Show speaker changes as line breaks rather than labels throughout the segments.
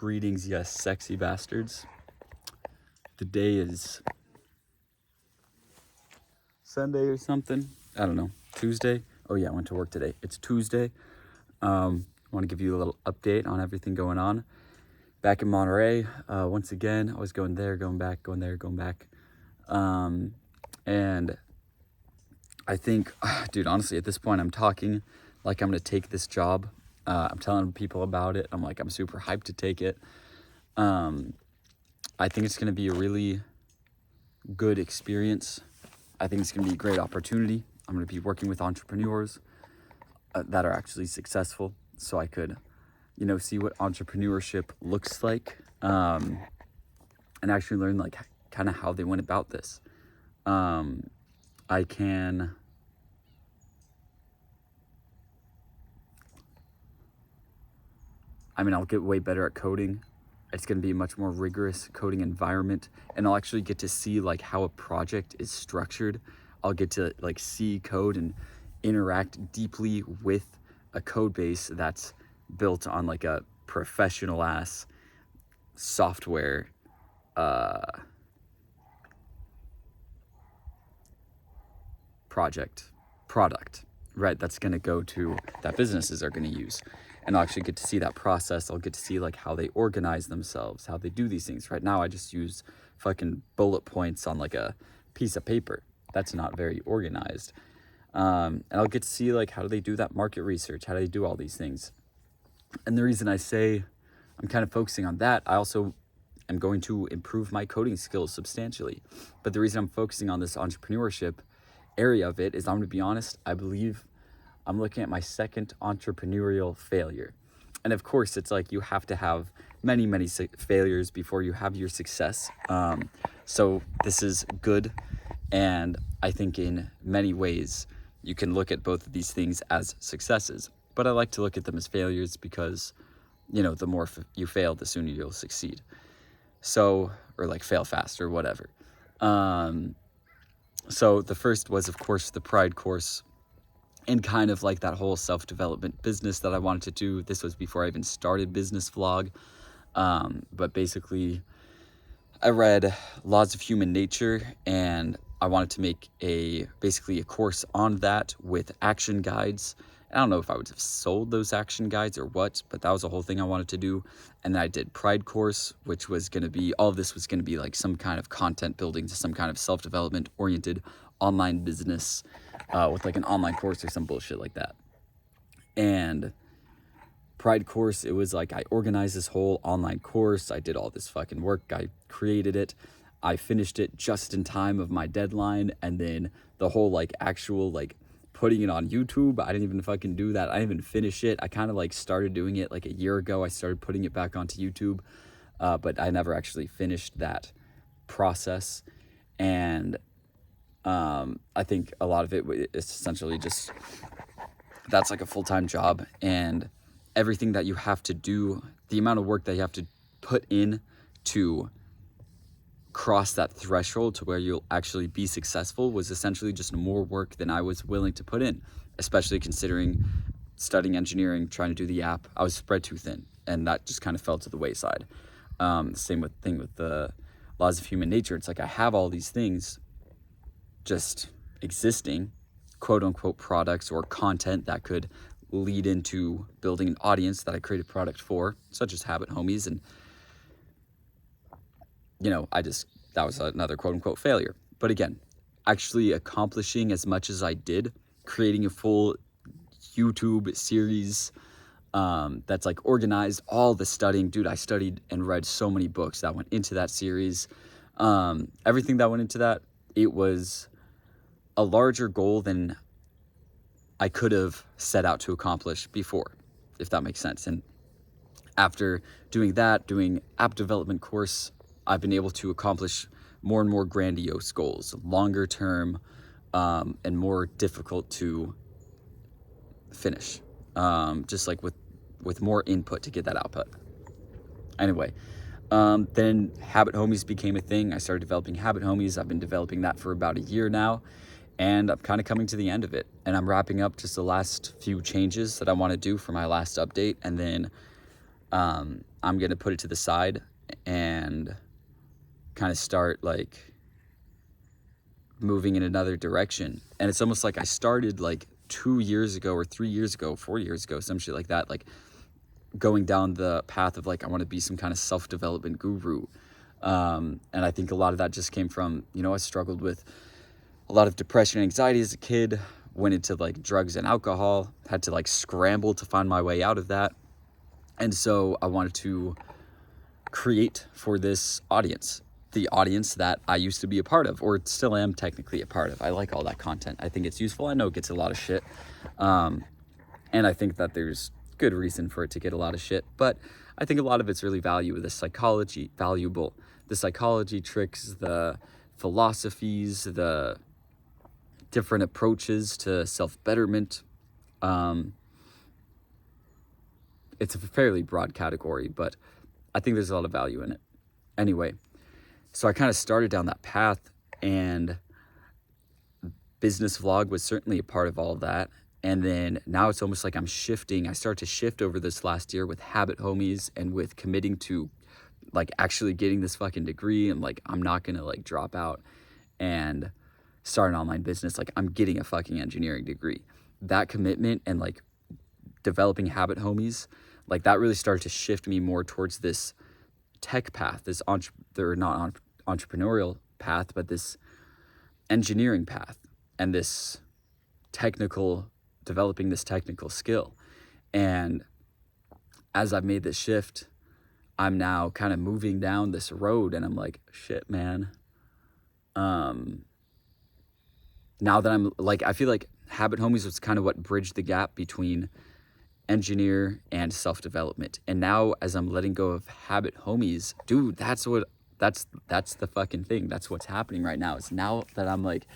Greetings, yes, sexy bastards. The day is Sunday or something. I don't know. Tuesday. Oh yeah, I went to work today. It's Tuesday. I want to give you a little update on everything going on. Back in Monterey, once again, I was going there, going back, going there, going back. And I think, dude, honestly, at this point, I'm talking like I'm going to take this job. I'm telling people about it. I'm like, I'm super hyped to take it. I think it's going to be a really good experience. I think it's going to be a great opportunity. I'm going to be working with entrepreneurs that are actually successful, so I could, see what entrepreneurship looks like, and actually learn like kind of how they went about this. I'll get way better at coding. It's going to be a much more rigorous coding environment, and I'll actually get to see like how a project is structured. I'll get to like see code and interact deeply with a code base that's built on like a professional ass software product, right? That's going to go to that businesses are going to use. And I'll actually get to see that process. I'll get to see like how they organize themselves, how they do these things. Right now, I just use fucking bullet points on like a piece of paper. That's not very organized. And I'll get to see like how do they do that market research? How do they do all these things? And the reason I say I'm kind of focusing on that, I also am going to improve my coding skills substantially. But the reason I'm focusing on this entrepreneurship area of it is, I'm going to be honest, I believe I'm looking at my second entrepreneurial failure. And of course, it's like you have to have many, many failures before you have your success. So this is good. And I think in many ways, you can look at both of these things as successes. But I like to look at them as failures because, the more you fail, the sooner you'll succeed. So, or like fail fast or whatever. So the first was, of course, the Pride course, and kind of like that whole self-development business that I wanted to do. This was before I even started Business Vlog. But basically, I read Laws of Human Nature, and I wanted to make basically a course on that with action guides. I don't know if I would have sold those action guides or what, but that was the whole thing I wanted to do. And then I did Pride course, which was going to be, all of this was going to be like some kind of content building to some kind of self-development oriented online business, with like an online course or some bullshit like that. And Pride course, it was like I organized this whole online course. I did all this fucking work. I created it. I finished it just in time of my deadline. And then the whole like actual like putting it on YouTube, I didn't even fucking do that. I didn't even finish it. I kind of like started doing it like a year ago. I started putting it back onto YouTube, but I never actually finished that process. And I think a lot of it is essentially just, that's like a full-time job, and everything that you have to do, the amount of work that you have to put in to cross that threshold to where you'll actually be successful was essentially just more work than I was willing to put in, especially considering studying engineering, trying to do the app. I was spread too thin, and that just kind of fell to the wayside. Same thing with the Laws of Human Nature. It's like I have all these things just existing, quote unquote, products or content that could lead into building an audience that I created product for, such as Habit Homies. And that was another quote unquote failure. But again, actually accomplishing as much as I did, creating a full YouTube series that's like organized, all the studying. Dude, I studied and read so many books that went into that series. Everything that went into that, it was a larger goal than I could have set out to accomplish before, if that makes sense. And after doing that, doing app development course, I've been able to accomplish more and more grandiose goals, longer term, and more difficult to finish, just like with more input to get that output. Anyway, then Habit Homies became a thing. I started developing Habit Homies. I've been developing that for about a year now, and I'm kind of coming to the end of it. And I'm wrapping up just the last few changes that I want to do for my last update, and then I'm going to put it to the side and kind of start like moving in another direction. And it's almost like I started like 2 years ago or 3 years ago, 4 years ago, some shit like that, like going down the path of like, I want to be some kind of self-development guru. And I think a lot of that just came from, you know, I struggled with a lot of depression and anxiety as a kid, went into like drugs and alcohol, had to like scramble to find my way out of that. And so I wanted to create for this audience, the audience that I used to be a part of, or still am technically a part of. I like all that content. I think it's useful. I know it gets a lot of shit. And I think that there's good reason for it to get a lot of shit, but I think a lot of it's really valuable. The psychology tricks, the philosophies, the different approaches to self-betterment. It's a fairly broad category, but I think there's a lot of value in it. Anyway, so I kind of started down that path, and business vlog was certainly a part of all of that. And then now it's almost like I'm shifting. I start to shift over this last year with Habit Homies and with committing to like actually getting this fucking degree, and like I'm not gonna like drop out and start an online business. Like I'm getting a fucking engineering degree. That commitment and like developing Habit Homies, like that really started to shift me more towards this tech path, this entrepreneurial path, but this engineering path, and this developing this technical skill. And as I've made this shift, I'm now kind of moving down this road, and I'm like, shit, man. Now that I'm like, I feel like Habit Homies was kind of what bridged the gap between engineer and self-development. And now as I'm letting go of Habit Homies, dude, that's the fucking thing. That's what's happening right now. Is now that I'm like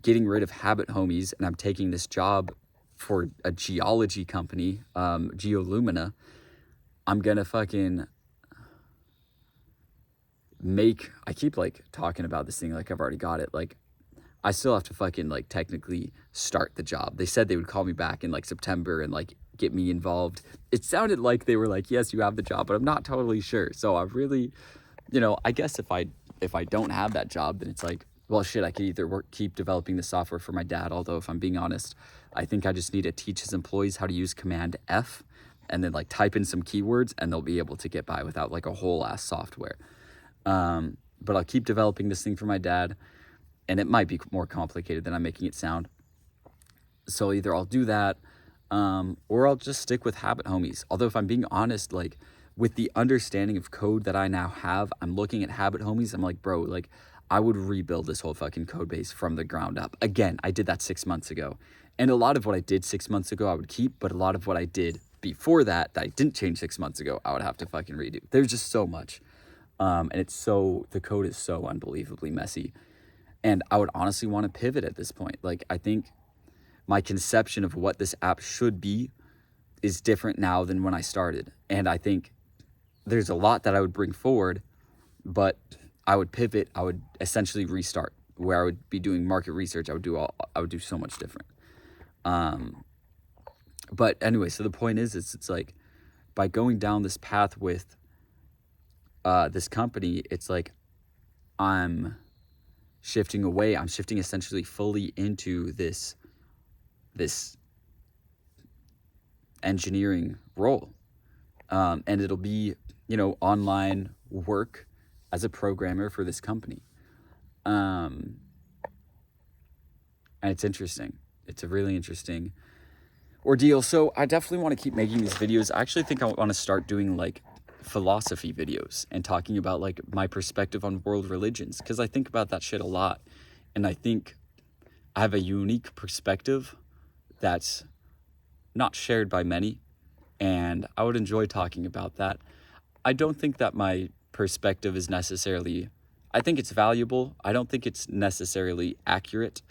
getting rid of Habit Homies and I'm taking this job for a geology company, Geolumina, I'm gonna fucking I keep like talking about this thing like I've already got it. Like I still have to fucking like technically start the job. They said they would call me back in like September and like get me involved. It sounded like they were like, yes, you have the job, but I'm not totally sure. So I really, you know, I guess if I don't have that job, then it's like, well, shit, I could either keep developing the software for my dad. Although if I'm being honest, I think I just need to teach his employees how to use Command F and then like type in some keywords, and they'll be able to get by without like a whole ass software. But I'll keep developing this thing for my dad, and it might be more complicated than I'm making it sound. So either I'll do that, or I'll just stick with Habit Homies. Although if I'm being honest, like with the understanding of code that I now have, I'm looking at Habit Homies, I'm like, bro, like I would rebuild this whole fucking code base from the ground up. Again, I did that 6 months ago. And a lot of what I did 6 months ago, I would keep, but a lot of what I did before that I didn't change 6 months ago, I would have to fucking redo. There's just so much. And the code is so unbelievably messy. And I would honestly want to pivot at this point. Like, I think my conception of what this app should be is different now than when I started. And I think there's a lot that I would bring forward, but I would pivot. I would essentially restart, where I would be doing market research. I would do so much different. But anyway, so the point is, it's like by going down this path with this company, it's like I'm shifting away. I'm shifting essentially fully into this engineering role. And it'll be, you know, online work as a programmer for this company. And it's interesting. It's a really interesting ordeal. So I definitely want to keep making these videos. I actually think I want to start doing like philosophy videos and talking about like my perspective on world religions, because I think about that shit a lot, and I think I have a unique perspective that's not shared by many, and I would enjoy talking about that. I don't think that my perspective is necessarily, I think it's valuable. I don't think it's necessarily accurate,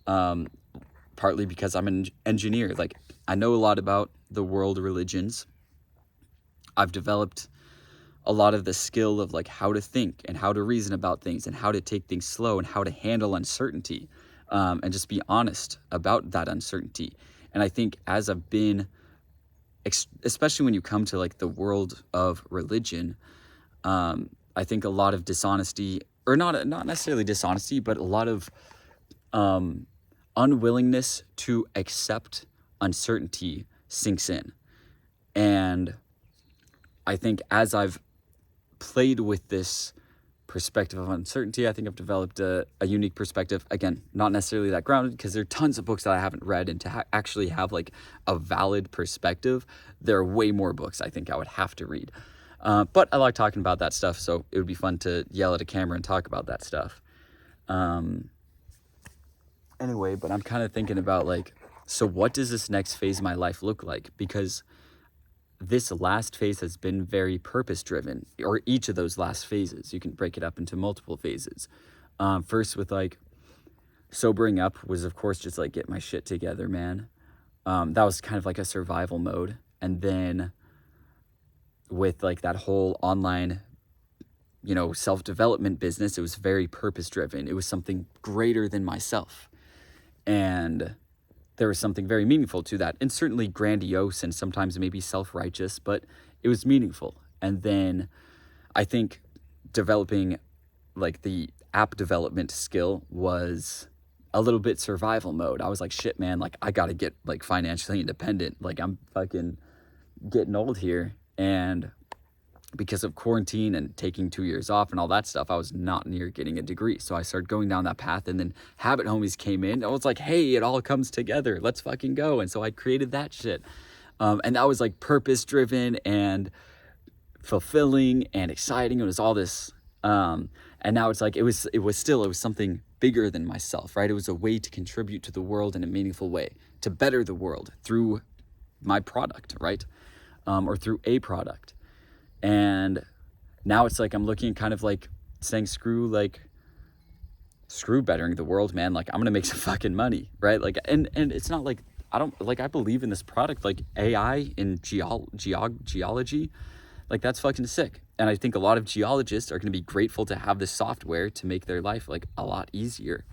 partly because I'm an engineer. Like, I know a lot about the world religions. I've developed a lot of the skill of like how to think and how to reason about things and how to take things slow and how to handle uncertainty, and just be honest about that uncertainty. And I think as I've been especially when you come to like the world of religion, I think a lot of dishonesty, or not necessarily dishonesty, but a lot of unwillingness to accept uncertainty sinks in. And I think as I've played with this perspective of uncertainty, I think I've developed a unique perspective. Again, not necessarily that grounded, because there are tons of books that I haven't read, and to actually have like a valid perspective, there are way more books I think I would have to read. But I like talking about that stuff, so it would be fun to yell at a camera and talk about that stuff. Anyway, but I'm kind of thinking about like, so what does this next phase of my life look like? Because this last phase has been very purpose driven, or each of those last phases. You can break it up into multiple phases. First with like sobering up was of course just like get my shit together, man. That was kind of like a survival mode. And then with like that whole online, self-development business, it was very purpose driven. It was something greater than myself. And there was something very meaningful to that, and certainly grandiose and sometimes maybe self-righteous, but it was meaningful. And then I think developing like the app development skill was a little bit survival mode. I was like, shit, man, like I got to get like financially independent. Like I'm fucking getting old here. And because of quarantine and taking 2 years off and all that stuff, I was not near getting a degree. So I started going down that path, and then Habit Homies came in. I was like, hey, it all comes together. Let's fucking go. And so I created that shit. And that was like purpose driven and fulfilling and exciting. It was all this. And now it's like, it was something bigger than myself, right? It was a way to contribute to the world in a meaningful way, to better the world through my product, right? Or through a product. And now it's like I'm looking kind of like saying screw bettering the world, man. Like I'm gonna make some fucking money, right? Like and it's not like I believe in this product, like AI in geology, like that's fucking sick. And I think a lot of geologists are gonna be grateful to have this software to make their life like a lot easier.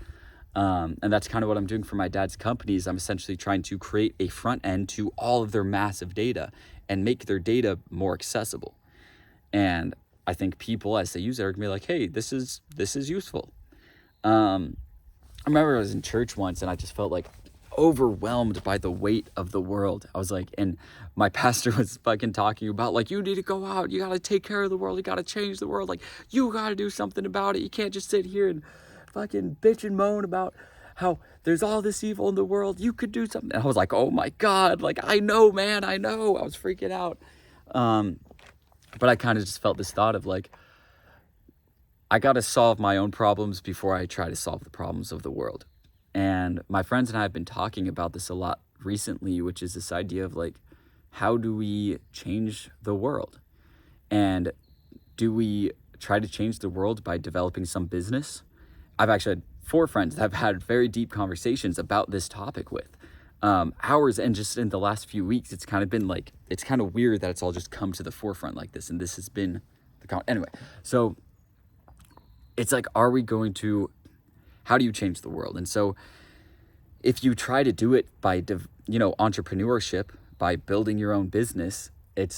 And that's kind of what I'm doing for my dad's companies. I'm essentially trying to create a front end to all of their massive data and make their data more accessible. And I think people, as they use it, are gonna be like, hey, this is useful. I remember I was in church once and I just felt like overwhelmed by the weight of the world. I was like, and my pastor was fucking talking about like, you need to go out, you gotta take care of the world, you gotta change the world, like you gotta do something about it. You can't just sit here and fucking bitch and moan about how there's all this evil in the world. You could do something. And I was like, oh my God, like I know, man, I know. I was freaking out. But I kind of just felt this thought of like, I got to solve my own problems before I try to solve the problems of the world. And my friends and I have been talking about this a lot recently, which is this idea of like, how do we change the world? And do we try to change the world by developing some business? I've actually had 4 friends that I've had very deep conversations about this topic with. Hours, and just in the last few weeks, it's kind of been like, it's kind of weird that it's all just come to the forefront like this, and this has been anyway. So it's like, are we going to, how do you change the world? And so if you try to do it by entrepreneurship, by building your own business, it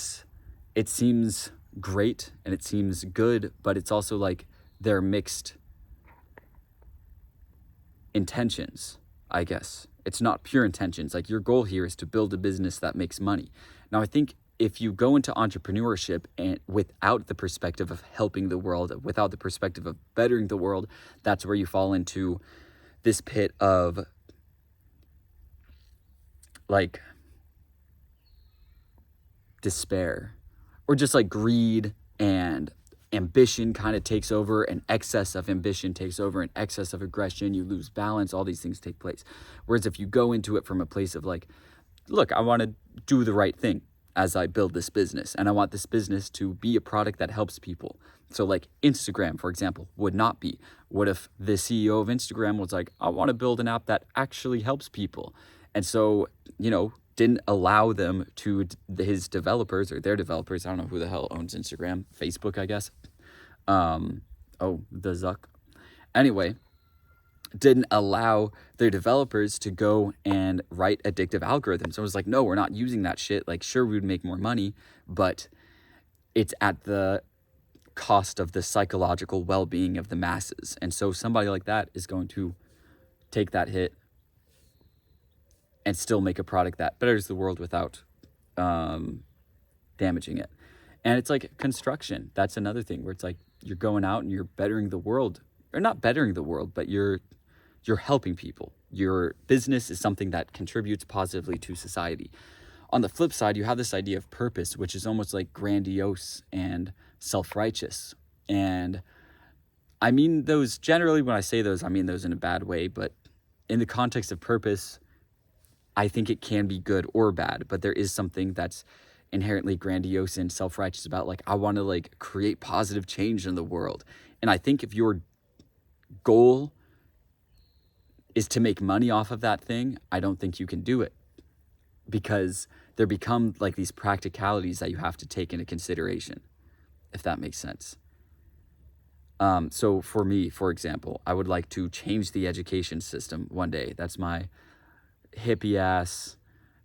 seems great and it seems good, but it's also like they're mixed intentions, I guess. It's not pure intentions. Like your goal here is to build a business that makes money. Now, I think if you go into entrepreneurship and without the perspective of helping the world, without the perspective of bettering the world, that's where you fall into this pit of like despair, or just like greed, and ambition kind of takes over, and excess of ambition takes over, and excess of aggression, you lose balance, all these things take place. Whereas if you go into it from a place of like, look, I want to do the right thing as I build this business, and I want this business to be a product that helps people. So like Instagram, for example, would not be. What if the CEO of Instagram was like, I want to build an app that actually helps people? And so, didn't allow them to, his developers or their developers, I don't know who the hell owns Instagram, Facebook, I guess. The Zuck. Anyway, didn't allow their developers to go and write addictive algorithms. So it was like, no, we're not using that shit. Like, sure, we would make more money, but it's at the cost of the psychological well-being of the masses. And so somebody like that is going to take that hit and still make a product that betters the world without damaging it. And it's like construction. That's another thing where it's like you're going out and you're bettering the world, or not bettering the world, but you're helping people. Your business is something that contributes positively to society. On the flip side, you have this idea of purpose, which is almost like grandiose and self-righteous. And I mean those, generally when I say those, I mean those in a bad way, but in the context of purpose, I think it can be good or bad, but there is something that's inherently grandiose and self-righteous about, like, I want to like create positive change in the world. And I think if your goal is to make money off of that thing, I don't think you can do it, because there become like these practicalities that you have to take into consideration, if that makes sense. So for me, for example, I would like to change the education system one day. That's my hippie ass,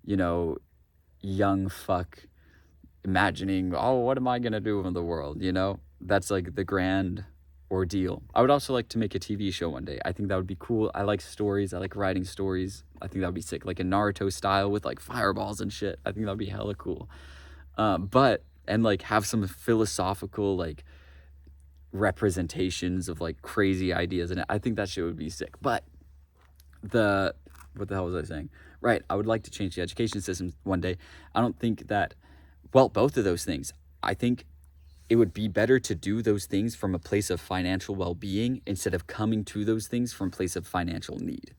young fuck imagining, oh, what am I going to do in the world? That's like the grand ordeal. I would also like to make a TV show one day. I think that would be cool. I like stories. I like writing stories. I think that would be sick. Like a Naruto style with like fireballs and shit. I think that would be hella cool. And like have some philosophical like representations of like crazy ideas in it. I think that shit would be sick. But what the hell was I saying? Right. I would like to change the education system one day. I don't think that, well, both of those things. I think it would be better to do those things from a place of financial well-being instead of coming to those things from a place of financial need.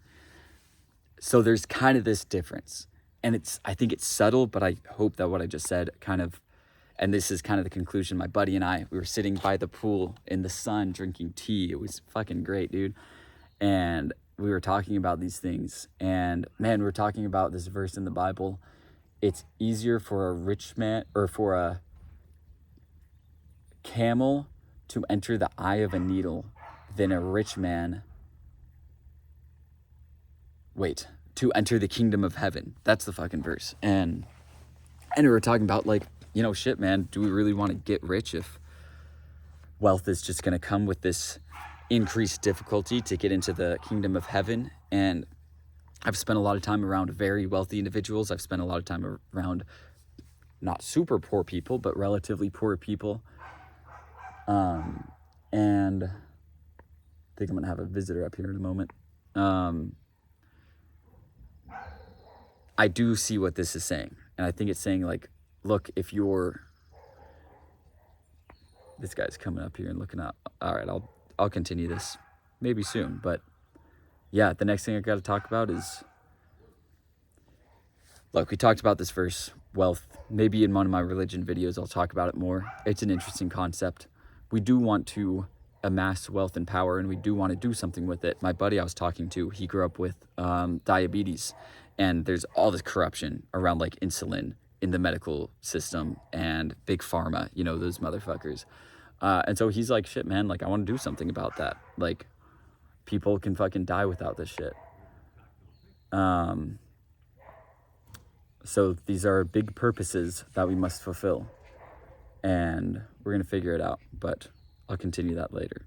So there's kind of this difference. And I think it's subtle, but I hope that what I just said kind of, and this is kind of the conclusion. My buddy and I, we were sitting by the pool in the sun drinking tea. It was fucking great, dude. And we were talking about these things. And man, we were talking about this verse in the Bible. It's easier for a rich man, or for a camel to enter the eye of a needle than a rich man, to enter the kingdom of heaven. That's the fucking verse. And we were talking about like, shit, man, do we really want to get rich if wealth is just going to come with this increased difficulty to get into the kingdom of heaven? And I've spent a lot of time around very wealthy individuals. I've spent a lot of time around not super poor people, but relatively poor people. And I think I'm going to have a visitor up here in a moment. I do see what this is saying. And I think it's saying like, look, if this guy's coming up here and looking up. All right, I'll continue this maybe soon. But yeah, the next thing I got to talk about is, look, we talked about this verse, wealth. Maybe in one of my religion videos, I'll talk about it more. It's an interesting concept. We do want to amass wealth and power, and we do want to do something with it. My buddy I was talking to, he grew up with diabetes, and there's all this corruption around like insulin in the medical system and big pharma, those motherfuckers. And so he's like, shit, man, like I want to do something about that. Like people can fucking die without this shit. So these are big purposes that we must fulfill, and we're going to figure it out, but I'll continue that later.